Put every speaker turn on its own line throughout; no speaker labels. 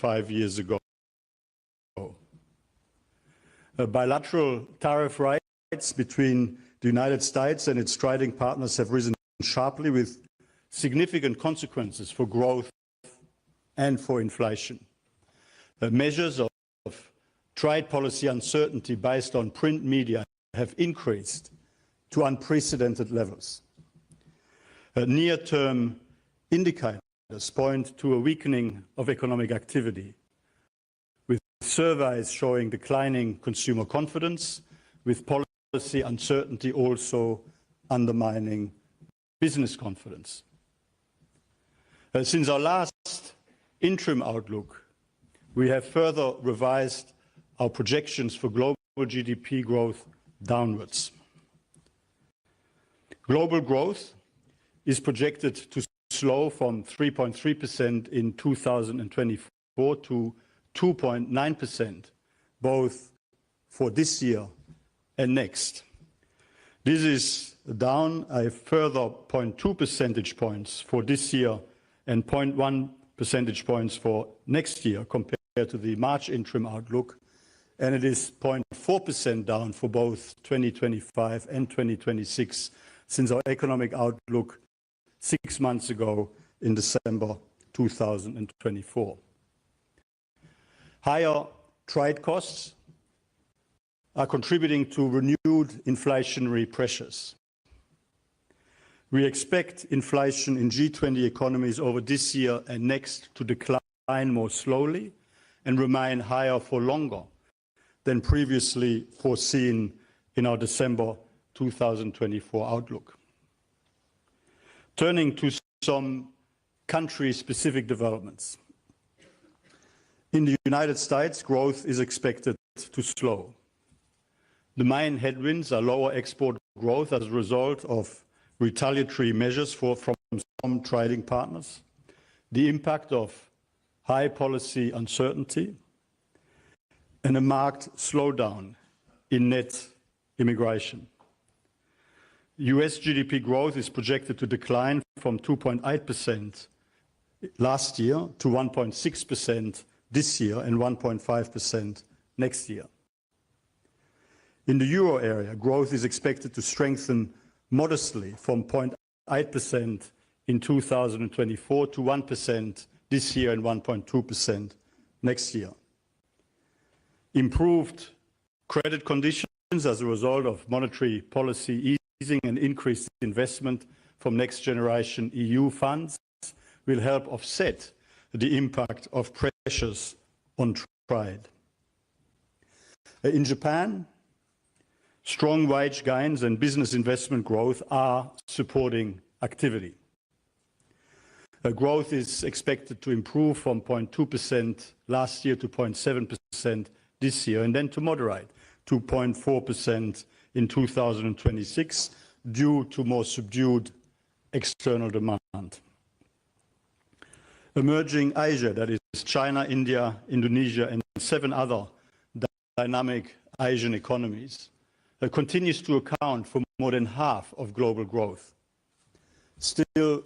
5 years ago. Bilateral tariff rates between the United States and its trading partners have risen sharply, with significant consequences for growth and for inflation. Measures of trade policy uncertainty based on print media have increased to unprecedented levels. Near-term indicators point to a weakening of economic activity, with surveys showing declining consumer confidence, with policy uncertainty also undermining business confidence. Since our last interim outlook, we have further revised our projections for global GDP growth downwards. Global growth is projected to slow from 3.3% in 2024 to 2.9%, both for this year and next. This is down a further 0.2 percentage points for this year and 0.1 percentage points for next year compared to the March interim outlook, and it is 0.4% down for both 2025 and 2026 since our economic outlook 6 months ago in December 2024. Higher trade costs are contributing to renewed inflationary pressures. We expect inflation in G20 economies over this year and next to decline more slowly and remain higher for longer than previously foreseen in our December 2024 outlook. Turning to some country-specific developments. In the United States, growth is expected to slow. The main headwinds are lower export growth as a result of retaliatory measures from some trading partners, the impact of high policy uncertainty, and a marked slowdown in net immigration. US GDP growth is projected to decline from 2.8% last year to 1.6% this year and 1.5% next year. In the euro area, growth is expected to strengthen modestly from 0.8% in 2024 to 1% this year and 1.2% next year. Improved credit conditions as a result of monetary policy easing and increased investment from next generation EU funds will help offset the impact of pressures on trade. In Japan, strong wage gains and business investment growth are supporting activity. Growth is expected to improve from 0.2% last year to 0.7% this year, and then to moderate to 0.4% in 2026 due to more subdued external demand. Emerging Asia, that is China, India, Indonesia, and 7 other dynamic Asian economies, continues to account for more than half of global growth. Still,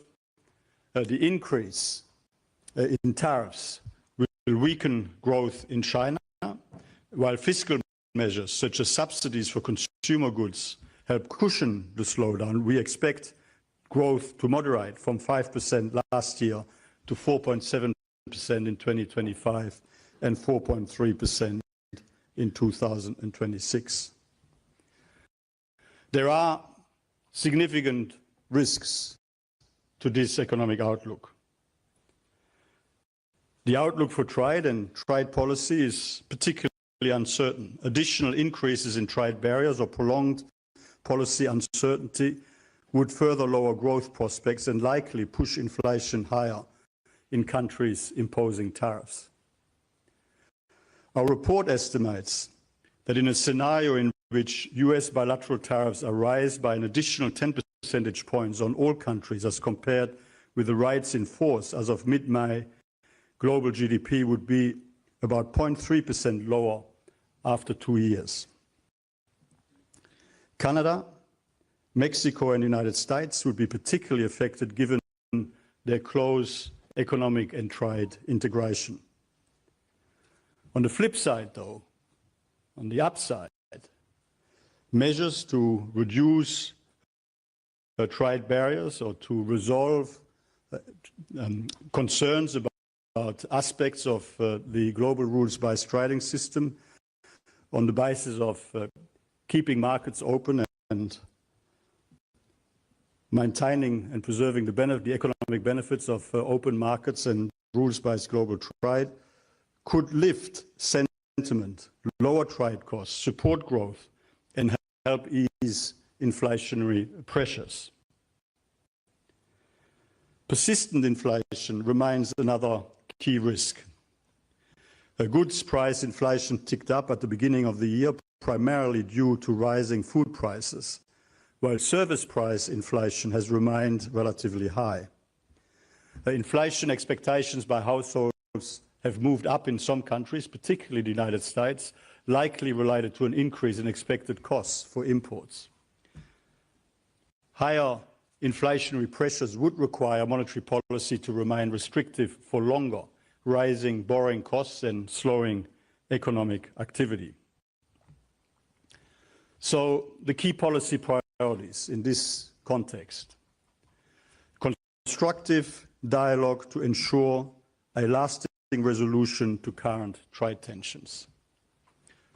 the increase in tariffs will weaken growth in China, while fiscal measures such as subsidies for consumer goods help cushion the slowdown. We expect growth to moderate from 5% last year to 4.7% in 2025 and 4.3% in 2026. There are significant risks to this economic outlook. The outlook for trade and trade policy is particularly uncertain. Additional increases in trade barriers or prolonged policy uncertainty would further lower growth prospects and likely push inflation higher in countries imposing tariffs. Our report estimates that in a scenario in which US bilateral tariffs are raised by an additional 10 percentage points on all countries as compared with the rates in force as of mid-May, global GDP would be about 0.3% lower after 2 years. Canada, Mexico, and the United States would be particularly affected given their close economic and trade integration. On the flip side, though, on the upside, measures to reduce trade barriers or to resolve concerns about aspects of the global rules-based trading system on the basis of keeping markets open and maintaining and preserving the economic benefits of open markets and rules-based global trade could lift sentiment, lower trade costs, support growth, and help ease inflationary pressures. Persistent inflation remains another key risk. Goods price inflation ticked up at the beginning of the year, primarily due to rising food prices, while service price inflation has remained relatively high. Inflation expectations by households have moved up in some countries, particularly the United States, likely related to an increase in expected costs for imports. Higher inflationary pressures would require monetary policy to remain restrictive for longer, raising borrowing costs and slowing economic activity. So the key policy priorities in this context: constructive dialogue to ensure a lasting resolution to current trade tensions,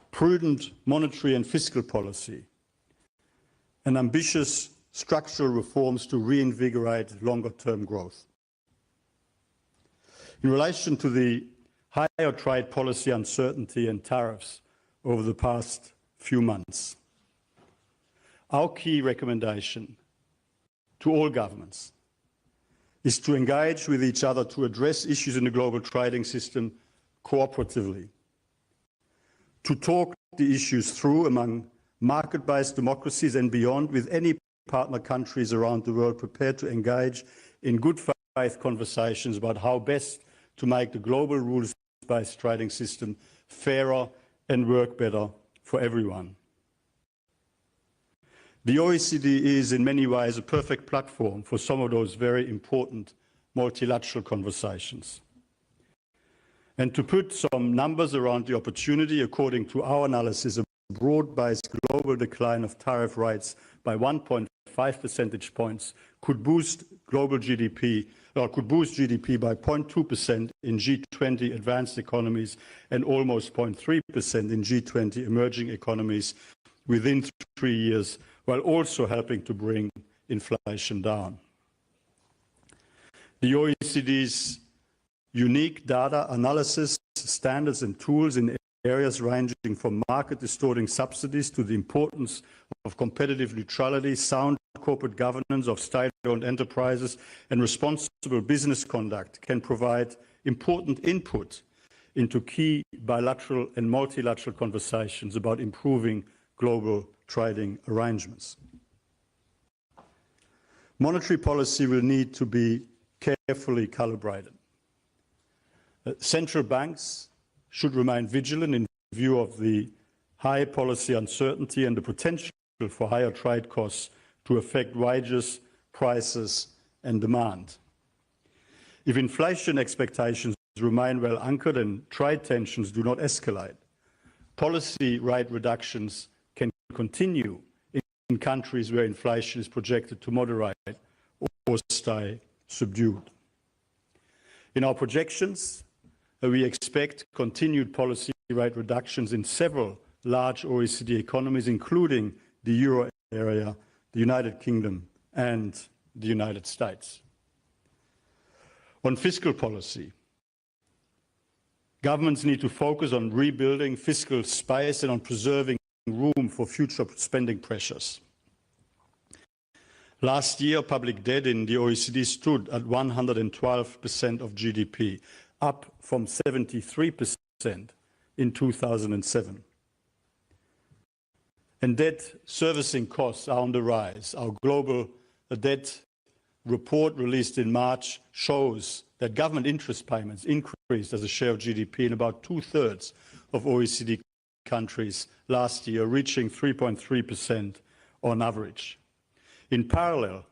prudent monetary and fiscal policy, and ambitious structural reforms to reinvigorate longer-term growth. In relation to the higher trade policy uncertainty and tariffs over the past few months, our key recommendation to all governments is to engage with each other to address issues in the global trading system cooperatively, to talk the issues through among market-based democracies and beyond with any partner countries around the world prepared to engage in good faith conversations about how best to make the global rules-based trading system fairer and work better for everyone. The OECD is in many ways a perfect platform for some of those very important multilateral conversations. And to put some numbers around the opportunity, according to our analysis, a broad-based global decline of tariff rates by 1.5 percentage points could boost global GDP, or could boost GDP by 0.2% in G20 advanced economies and almost 0.3% in G20 emerging economies within 3 years, while also helping to bring inflation down. The OECD's unique data analysis standards and tools in areas ranging from market-distorting subsidies to the importance of competitive neutrality, sound corporate governance of state-owned enterprises, and responsible business conduct can provide important input into key bilateral and multilateral conversations about improving global trading arrangements. Monetary policy will need to be carefully calibrated. Central banks should remain vigilant in view of the high policy uncertainty and the potential for higher trade costs to affect wages, prices, and demand. If inflation expectations remain well anchored and trade tensions do not escalate, policy rate reductions can continue in countries where inflation is projected to moderate or stay subdued. In our projections, we expect continued policy rate reductions in several large OECD economies, including the euro area, the United Kingdom, and the United States. On fiscal policy, governments need to focus on rebuilding fiscal space and on preserving room for future spending pressures. Last year, public debt in the OECD stood at 112% of GDP, up from 73% in 2007. And debt servicing costs are on the rise. Our global debt report released in March shows that government interest payments increased as a share of GDP in about 2/3 of OECD countries last year, reaching 3.3% on average. In parallel,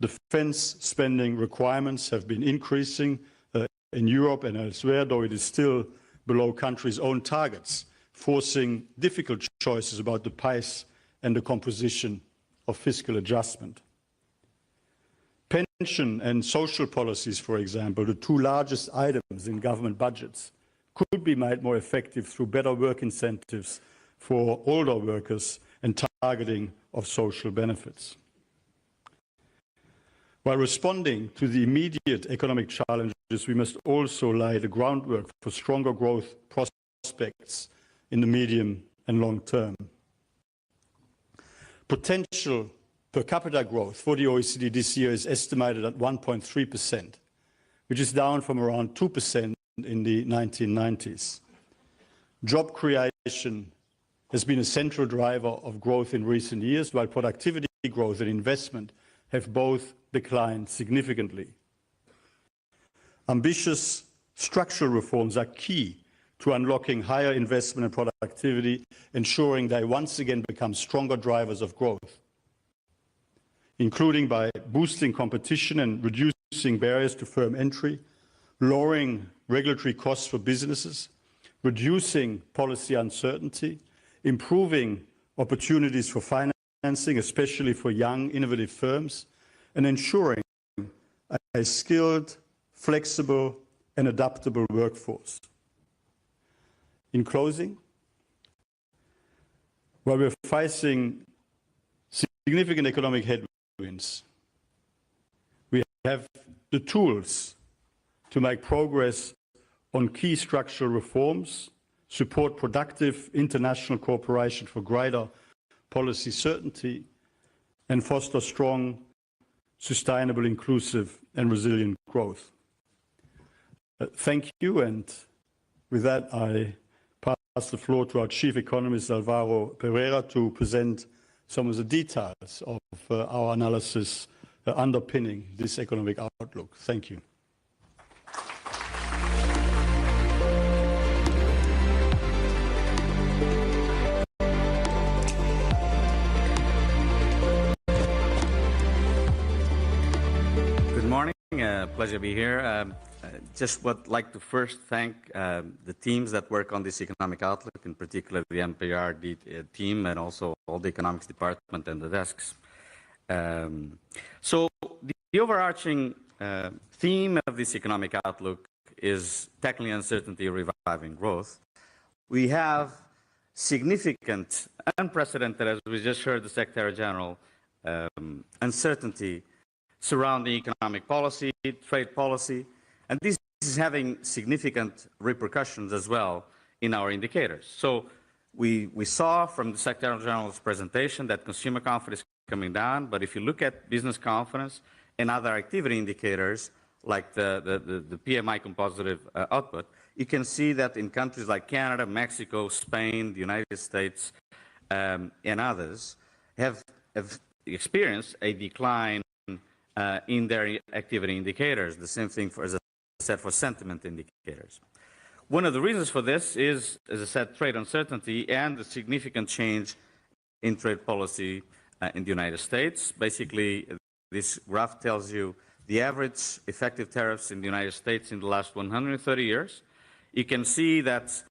defense spending requirements have been increasing in Europe and elsewhere, though it is still below countries' own targets, forcing difficult choices about the pace and the composition of fiscal adjustment. Pension and social policies, for example, the two largest items in government budgets, could be made more effective through better work incentives for older workers and targeting of social benefits. While responding to the immediate economic challenges, we must also lay the groundwork for stronger growth prospects in the medium and long term. Potential per capita growth for the OECD this year is estimated at 1.3%, which is down from around 2% in the 1990s. Job creation has been a central driver of growth in recent years, while productivity growth and investment have both declined significantly. Ambitious structural reforms are key to unlocking higher investment and productivity, ensuring they once again become stronger drivers of growth, including by boosting competition and reducing barriers to firm entry, lowering regulatory costs for businesses, reducing policy uncertainty, improving opportunities for financing, especially for young, innovative firms, and ensuring a skilled, flexible, and adaptable workforce. In closing, while we're facing significant economic headwinds, we have the tools to make progress on key structural reforms, support productive international cooperation for greater policy certainty, and foster strong, sustainable, inclusive, and resilient growth. Thank you, and with that, I pass the floor to our Chief Economist, Alvaro Pereira, to present some of the details of our analysis underpinning this economic outlook. Thank you.
Pleasure to be here. Just would like to first thank the teams that work on this economic outlook, in particular the NPR team and also all the economics department and the desks. So the overarching theme of this economic outlook is tackling uncertainty, reviving growth. We have significant, unprecedented, as we just heard the Secretary General, uncertainty surrounding economic policy, trade policy, and this is having significant repercussions as well in our indicators. So we saw from the Secretary General's presentation that consumer confidence is coming down, but if you look at business confidence and other activity indicators, like the PMI composite output, you can see that in countries like Canada, Mexico, Spain, the United States, and others have experienced a decline in their activity indicators. The same thing, as I said, for sentiment indicators. One of the reasons for this is, as I said, trade uncertainty and the significant change in trade policy in the United States. Basically, this graph tells you the average effective tariffs in the United States in the last 130 years. You can see that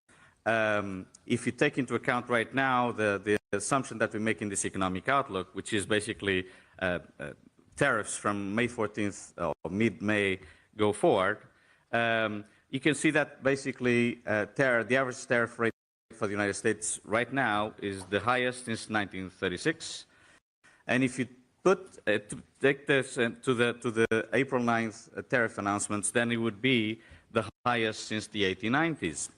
if you take into account right now the assumption that we make in this economic outlook, which is basically tariffs from May 14th or mid-May go forward, you can see that basically the average tariff rate for the United States right now is the highest since 1936. And if you take this to the April 9th tariff announcements, then it would be the highest since the 1890s.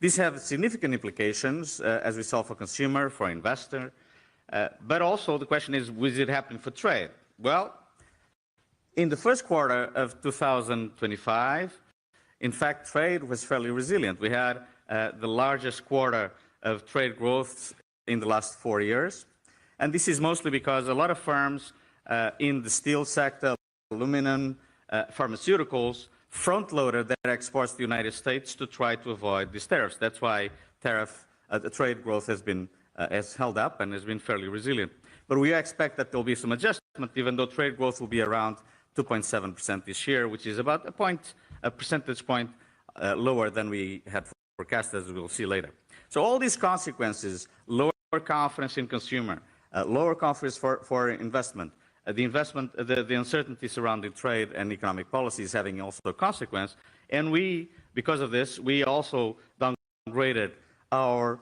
These have significant implications, as we saw, for consumer, for investor, but also the question is, will it happen for trade? Well, in the first quarter of 2025, in fact, trade was fairly resilient. We had the largest quarter of trade growth in the last 4 years. And this is mostly because a lot of firms in the steel sector, aluminum, pharmaceuticals, front-loaded their exports to the United States to try to avoid these tariffs. That's why the trade growth has held up and has been fairly resilient. But we expect that there will be some adjustment, even though trade growth will be around 2.7% this year, which is about a percentage point lower than we had forecast, as we'll see later. So all these consequences, lower confidence in consumer, lower confidence for investment, the uncertainty surrounding trade and economic policy is having also a consequence. And we, because of this, we also downgraded our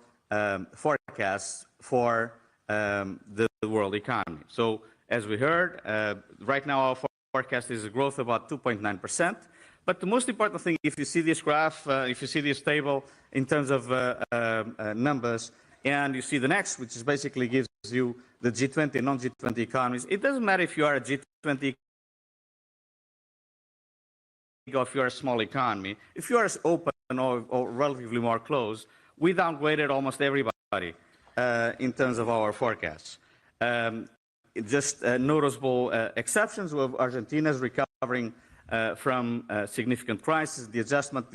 forecasts for the world economy. So as we heard, right now our forecast is a growth of about 2.9%. But the most important thing, if you see this graph, if you see this table in terms of numbers, and you see the next, which is basically gives you the G20 and non-G20 economies, it doesn't matter if you are a G20 or if you are a small economy. If you are open or relatively more closed, we downgraded almost everybody in terms of our forecasts. Just noticeable exceptions were Argentina's recovering from significant crisis, the adjustment,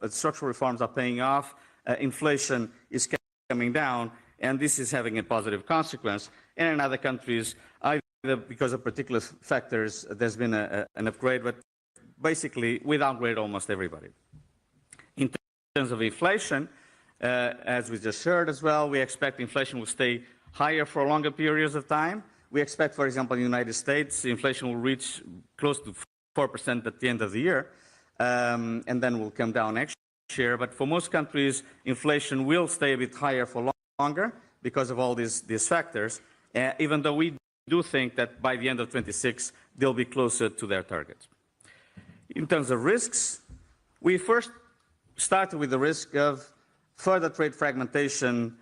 the structural reforms are paying off, inflation is coming down, and this is having a positive consequence. And in other countries, either because of particular factors, there's been an upgrade, but basically we downgrade almost everybody. In terms of inflation, as we just heard as well, we expect inflation will stay higher for longer periods of time. We expect, for example, in the United States, inflation will reach close to 4% at the end of the year, and then will come down next year. But for most countries, inflation will stay a bit higher for longer because of all these factors, even though we do think that by the end of 26, they'll be closer to their targets. In terms of risks, we first started with the risk of further trade fragmentation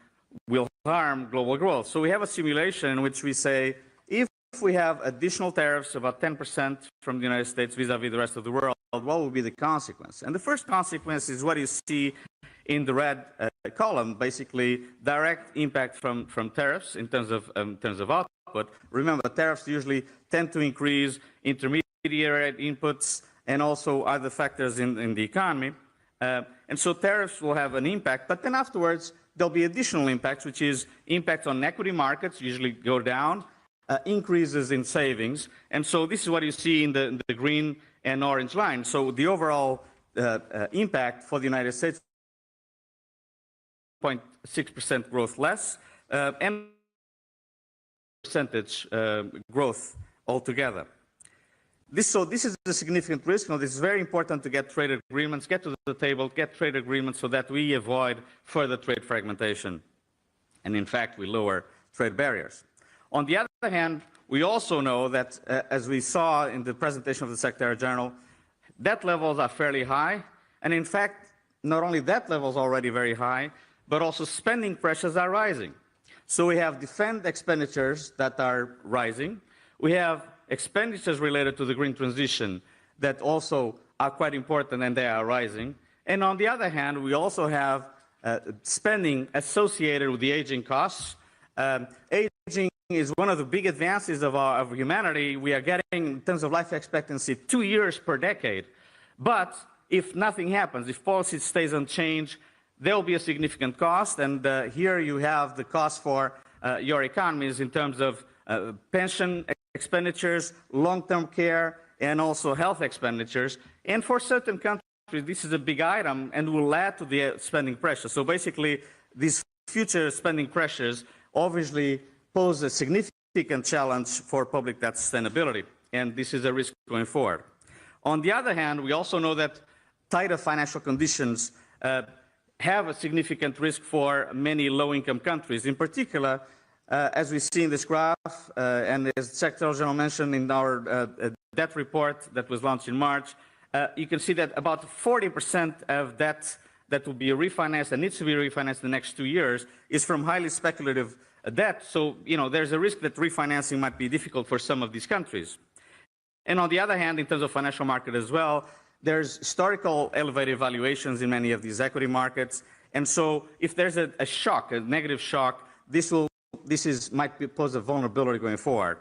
will harm global growth. So we have a simulation in which we say, if we have additional tariffs, about 10% from the United States vis-a-vis the rest of the world, what will be the consequence? And the first consequence is what you see in the red column, basically direct impact from tariffs in terms of output. Remember, tariffs usually tend to increase intermediary inputs and also other factors in the economy. And so tariffs will have an impact, but then afterwards, there'll be additional impacts, which is impact on equity markets, usually go down, increases in savings. And so this is what you see in the green and orange line. So the overall impact for the United States, 0.6% growth less, and percentage growth altogether. So this is a significant risk. Now, this is very important to get trade agreements, get to the table, get trade agreements so that we avoid further trade fragmentation. And in fact, we lower trade barriers. On the other hand, we also know that, as we saw in the presentation of the Secretary General, debt levels are fairly high. And in fact, not only debt levels are already very high, but also spending pressures are rising. So we have defense expenditures that are rising. We have expenditures related to the green transition that also are quite important, and they are rising. And on the other hand, we also have spending associated with the aging costs. Aging is one of the big advances of humanity. We are getting, in terms of life expectancy, 2 years per decade. But if nothing happens, if policy stays unchanged, there will be a significant cost. And here you have the cost for your economies in terms of pension expenditures, long-term care, and also health expenditures. And for certain countries, this is a big item and will add to the spending pressure. So basically, these future spending pressures obviously pose a significant challenge for public debt sustainability, and this is a risk going forward. On the other hand, we also know that tighter financial conditions have a significant risk for many low-income countries. In particular, as we see in this graph, and as the Secretary General mentioned in our debt report that was launched in March, you can see that about 40% of debt that will be refinanced and needs to be refinanced in the next 2 years is from highly speculative debt. So, there's a risk that refinancing might be difficult for some of these countries. And on the other hand, in terms of financial market as well, there's historical elevated valuations in many of these equity markets. And so if there's a shock, a negative shock, this might pose a vulnerability going forward.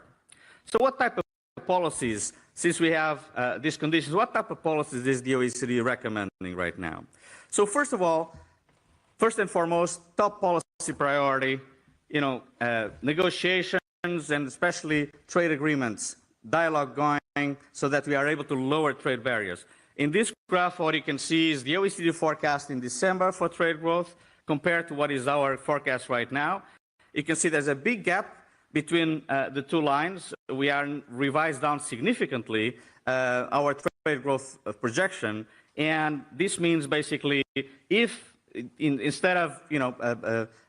So what type of policies, since we have these conditions, what type of policies is the OECD recommending right now? So first of all, first and foremost, top policy priority, negotiations and especially trade agreements, dialogue going so that we are able to lower trade barriers. In this graph, what you can see is the OECD forecast in December for trade growth compared to what is our forecast right now. You can see there's a big gap between the two lines. We are revised down significantly our trade growth projection, and this means basically if instead of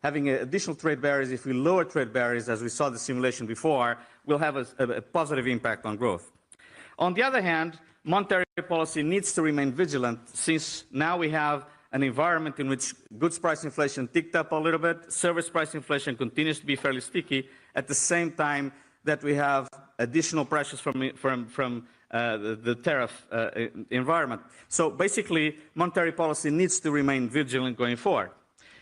having additional trade barriers, if we lower trade barriers, as we saw the simulation before, we'll have a positive impact on growth. On the other hand, monetary policy needs to remain vigilant, since now we have an environment in which goods price inflation ticked up a little bit, service price inflation continues to be fairly sticky, at the same time that we have additional pressures from the tariff environment. So basically, monetary policy needs to remain vigilant going forward.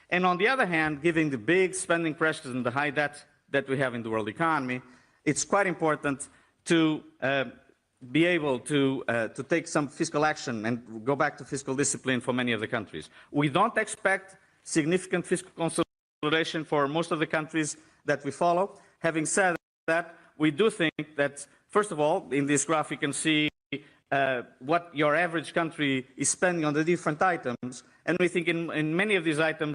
And on the other hand, given the big spending pressures and the high debt that we have in the world economy, it's quite important to be able to take some fiscal action and go back to fiscal discipline for many of the countries. We don't expect significant fiscal consolidation for most of the countries that we follow. Having said that, we do think that, first of all, in this graph you can see what your average country is spending on the different items, and we think in many of these items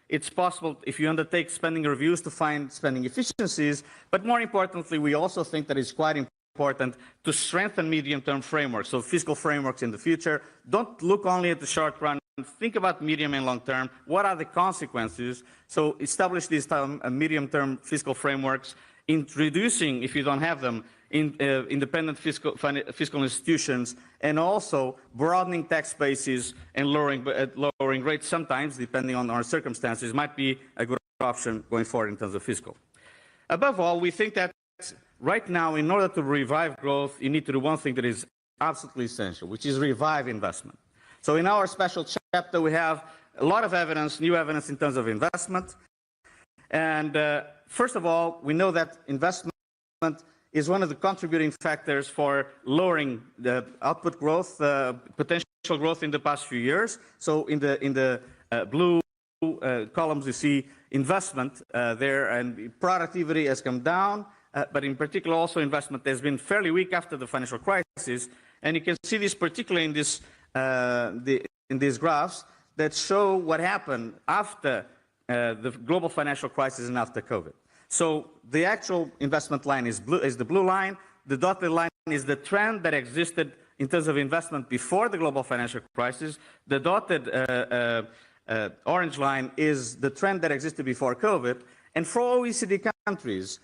it's possible, if you undertake spending reviews, to find spending efficiencies, but more importantly, we also think that it's quite important to strengthen medium-term frameworks, so fiscal frameworks in the future. Don't look only at the short run, think about medium and long term. What are the consequences? So establish these medium-term fiscal frameworks, introducing, if you don't have them, independent fiscal institutions, and also broadening tax bases and lowering rates sometimes, depending on our circumstances, might be a good option going forward in terms of fiscal. Above all, we think that right now, in order to revive growth, you need to do one thing that is absolutely essential, which is revive investment. So in our special chapter, we have a lot of evidence, new evidence in terms of investment. And first of all, we know that investment is one of the contributing factors for lowering the output growth, potential growth in the past few years. So in the blue columns, you see investment there, and productivity has come down. But in particular, also investment has been fairly weak after the financial crisis, and you can see this particularly in these graphs that show what happened after the global financial crisis and after COVID. So the actual investment line is the blue line. The dotted line is the trend that existed in terms of investment before the global financial crisis. The dotted orange line is the trend that existed before COVID. And for OECD countries,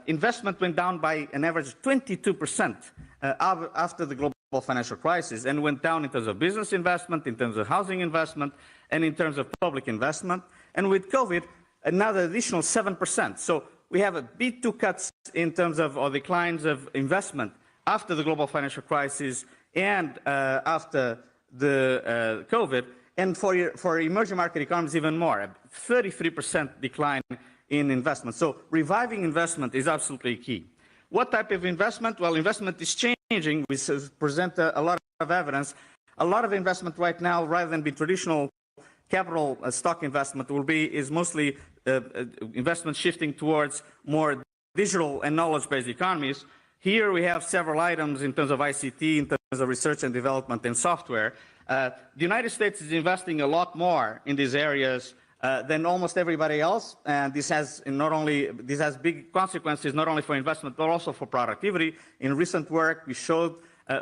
investment went down by an average 22% after the global financial crisis, and went down in terms of business investment, in terms of housing investment, and in terms of public investment. And with COVID, another additional 7%. So we have a bit two cuts in terms of, or declines of investment after the global financial crisis and after the COVID. And for emerging market economies, even more, a 33% decline in investment. So reviving investment is absolutely key. What type of investment? Well, investment is changing. We present a lot of evidence. A lot of investment right now, rather than be traditional capital stock investment, is mostly investment shifting towards more digital and knowledge-based economies. Here we have several items in terms of ICT, in terms of research and development and software. The United States is investing a lot more in these areas than almost everybody else, and this has big consequences not only for investment but also for productivity. In recent work, we showed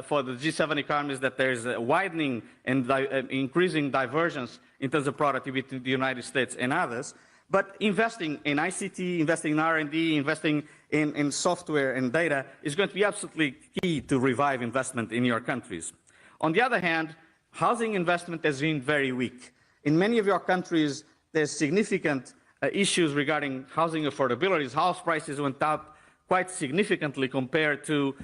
for the G7 economies that there is a widening and increasing divergence in terms of productivity between the United States and others. But investing in ICT, investing in R&D, investing in software and data is going to be absolutely key to revive investment in your countries. On the other hand, housing investment has been very weak. In many of your countries, there's significant issues regarding housing affordability. House prices went up quite significantly compared to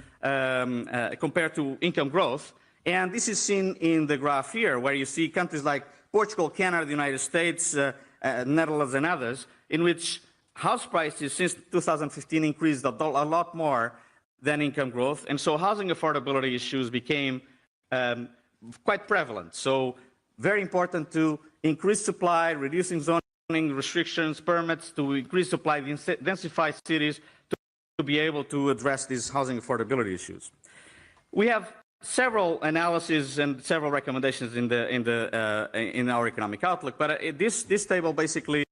income growth. And this is seen in the graph here, where you see countries like Portugal, Canada, the United States, Netherlands, and others, in which house prices since 2015 increased a lot more than income growth. And so housing affordability issues became quite prevalent. So very important to increase supply, reducing zoning restrictions, permits, to increase supply, densify cities, to be able to address these housing affordability issues. We have several analyses and several recommendations in our economic outlook, but this table basically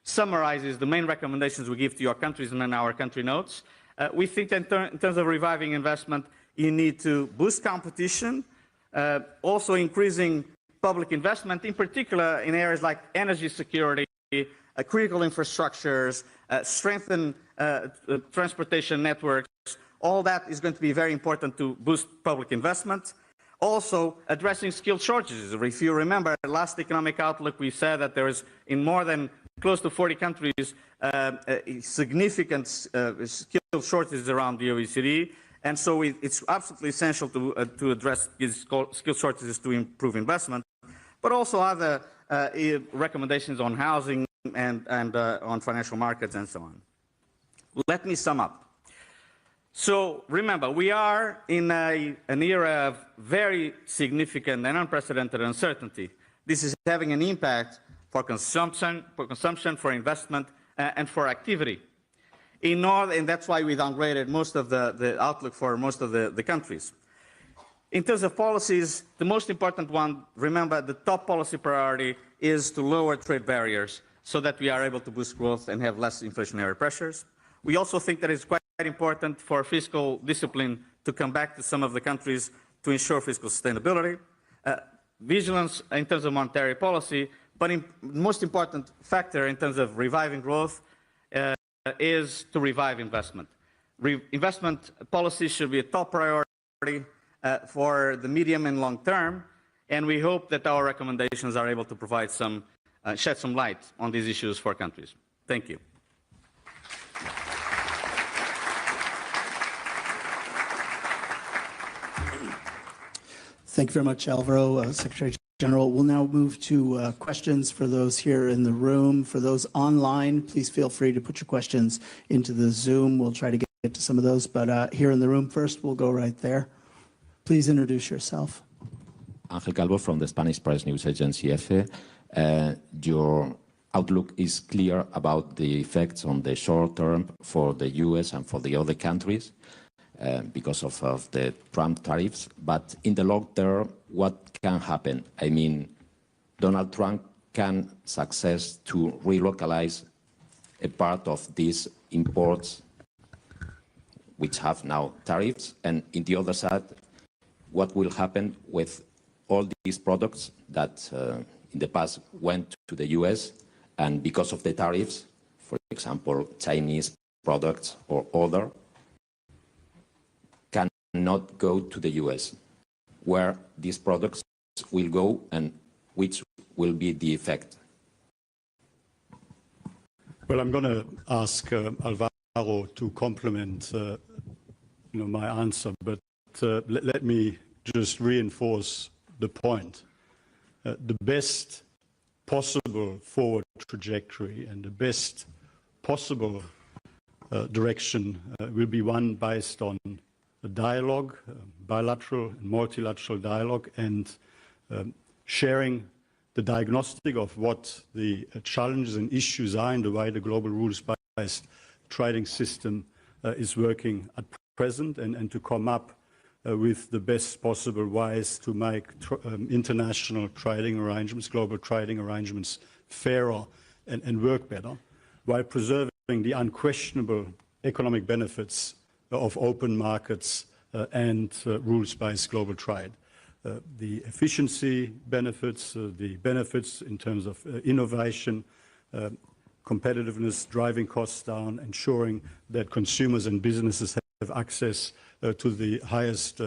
summarizes the main recommendations we give to your countries and in our country notes. We think that in terms of reviving investment, you need to boost competition, also increasing public investment, in particular in areas like energy security, critical infrastructures, strengthen transportation networks. All that is going to be very important to boost public investment. Also, addressing skill shortages. If you remember, last economic outlook, we said that there is, in more than close to 40 countries, significant skill shortages around the OECD. And so it's absolutely essential to address these skill shortages to improve investment, but also other recommendations on housing and on financial markets and so on. Let me sum up. So remember, we are in an era of very significant and unprecedented uncertainty. This is having an impact for consumption, for investment, and for activity. And that's why we downgraded most of the outlook for most of the countries. In terms of policies, the most important one, remember, the top policy priority is to lower trade barriers so that we are able to boost growth and have less inflationary pressures. We also think that it's quite important for fiscal discipline to come back to some of the countries to ensure fiscal sustainability. Vigilance in terms of monetary policy, but the most important factor in terms of reviving growth is to revive investment. Investment policy should be a top priority for the medium and long term, and we hope that our recommendations are able to provide shed some light on these issues for countries. Thank you.
Thank you very much, Alvaro, Secretary General. We'll now move to questions for those here in the room. For those online, please feel free to put your questions into the Zoom. We'll try to get to some of those, but here in the room first, we'll go right there. Please introduce yourself.
Ángel Calvo from the Spanish press news agency EFE. Your outlook is clear about the effects on the short term for the US and for the other countries. Because of the Trump tariffs, but in the long term, what can happen? I mean, Donald Trump can success to relocalize a part of these imports which have now tariffs, and in the other side, what will happen with all these products that in the past went to the US, and because of the tariffs, for example, Chinese products or other, not go to the US, where these products will go and which will be the effect?
Well, I'm going to ask Alvaro to complement my answer, but let me just reinforce the point. The best possible forward trajectory and the best possible direction will be one based on a dialogue, bilateral and multilateral dialogue, and sharing the diagnostic of what the challenges and issues are in the way the global rules-based trading system is working at present, and to come up with the best possible ways to make international trading arrangements, global trading arrangements fairer and work better, while preserving the unquestionable economic benefits of open markets and rules-based global trade. The efficiency benefits, the benefits in terms of innovation, competitiveness, driving costs down, ensuring that consumers and businesses have access to the highest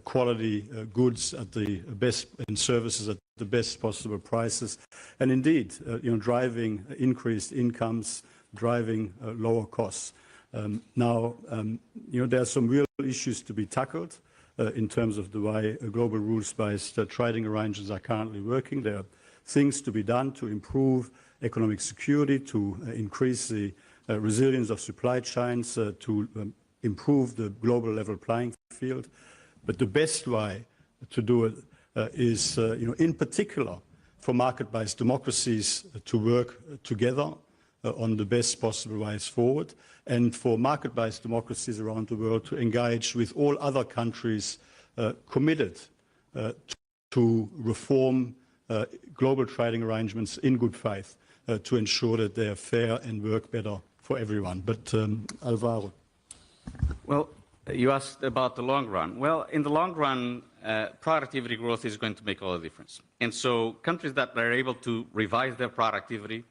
quality goods at the best and services at the best possible prices, and indeed, driving increased incomes, driving lower costs. Now, there are some real issues to be tackled in terms of the way global rules-based trading arrangements are currently working. There are things to be done to improve economic security, to increase the resilience of supply chains, to improve the global level playing field. But the best way to do it is, in particular, for market-based democracies to work together on the best possible ways forward, and for market-based democracies around the world to engage with all other countries committed to reform global trading arrangements in good faith to ensure that they are fair and work better for everyone. But Alvaro.
Well, you asked about the long run. Well, in the long run, productivity growth is going to make all the difference. And so countries that are able to revise their productivity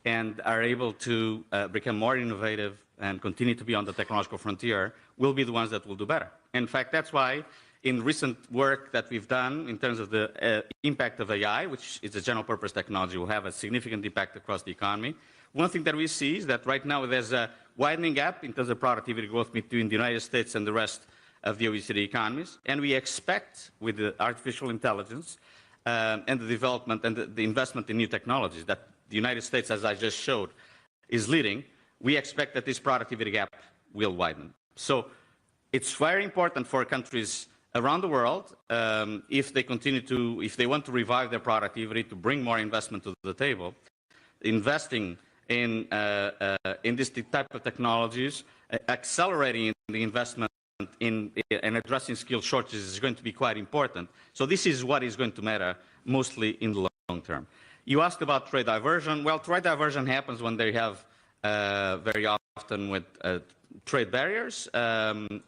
and are able to become more innovative and continue to be on the technological frontier will be the ones that will do better. In fact, that's why in recent work that we've done in terms of the impact of AI, which is a general purpose technology, will have a significant impact across the economy. One thing that we see is that right now there's a widening gap in terms of productivity growth between the United States and the rest of the OECD economies. And we expect with the artificial intelligence and the development and the investment in new technologies that the United States, as I just showed, is leading, we expect that this productivity gap will widen. So it's very important for countries around the world, if they want to revive their productivity, to bring more investment to the table, investing in this type of technologies, accelerating the investment in addressing skill shortages is going to be quite important. So this is what is going to matter mostly in the long term. You asked about trade diversion. Well, trade diversion happens when they have very often with trade barriers.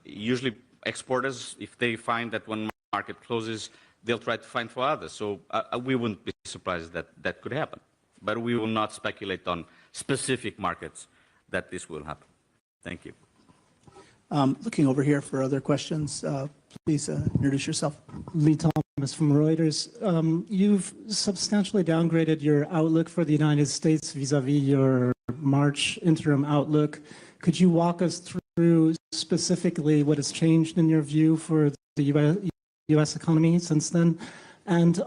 Usually exporters, if they find that one market closes, they'll try to find for others. So we wouldn't be surprised that that could happen. But we will not speculate on specific markets that this will happen. Thank you.
Looking over here for other questions, please introduce yourself.
Lee Thomas from Reuters. You've substantially downgraded your outlook for the United States vis-a-vis your March interim outlook. Could you walk us through specifically what has changed in your view for the U.S. economy since then? And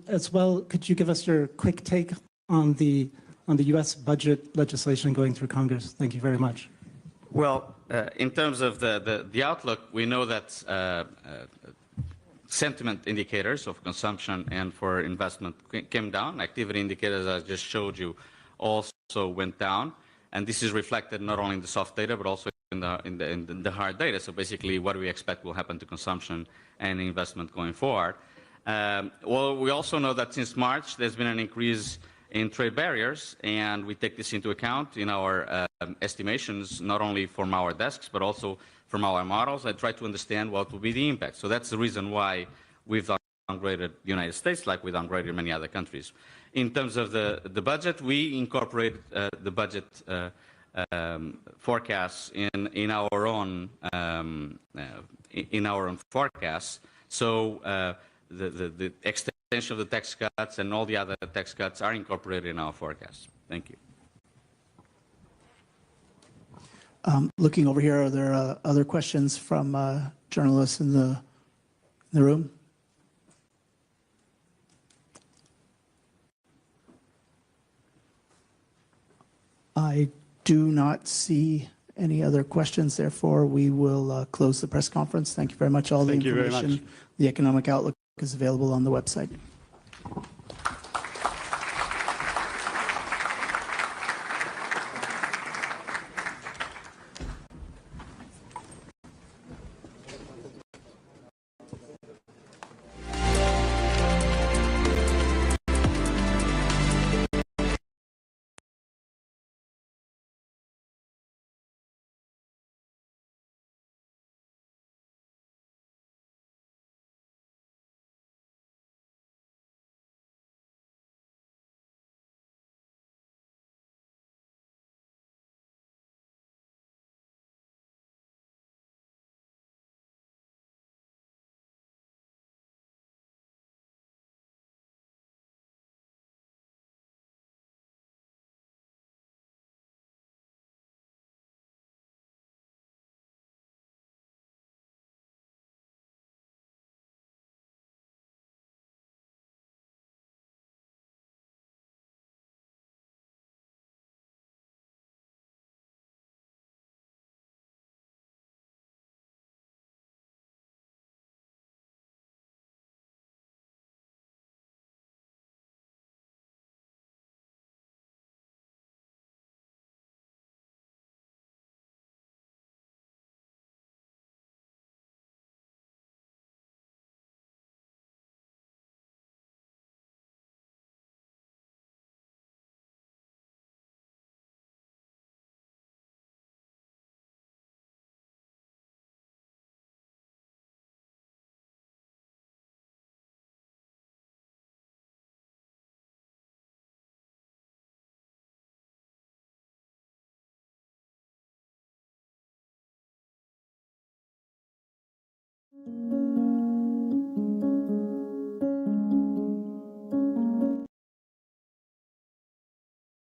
as well, could you give us your quick take on the U.S. budget legislation going through Congress? Thank you very much.
Well, in terms of the outlook, we know that sentiment indicators of consumption and for investment came down. Activity indicators, as I just showed you, also went down. And this is reflected not only in the soft data, but also in the hard data. So basically, what we expect will happen to consumption and investment going forward. Well, we also know that since March, there's been an increase in trade barriers, and we take this into account in our estimations, not only from our desks, but also from our models. I try to understand what will be the impact. So that's the reason why we've downgraded the United States, like we downgraded many other countries. In terms of the budget, we incorporate the budget forecasts in our own forecasts. So the extension of the tax cuts and all the other tax cuts are incorporated in our forecasts. Thank you.
Looking over here, are there other questions from journalists in the room? I do not see any other questions. Therefore, we will close the press conference. Thank you very much. All the information, the economic outlook is available on the website.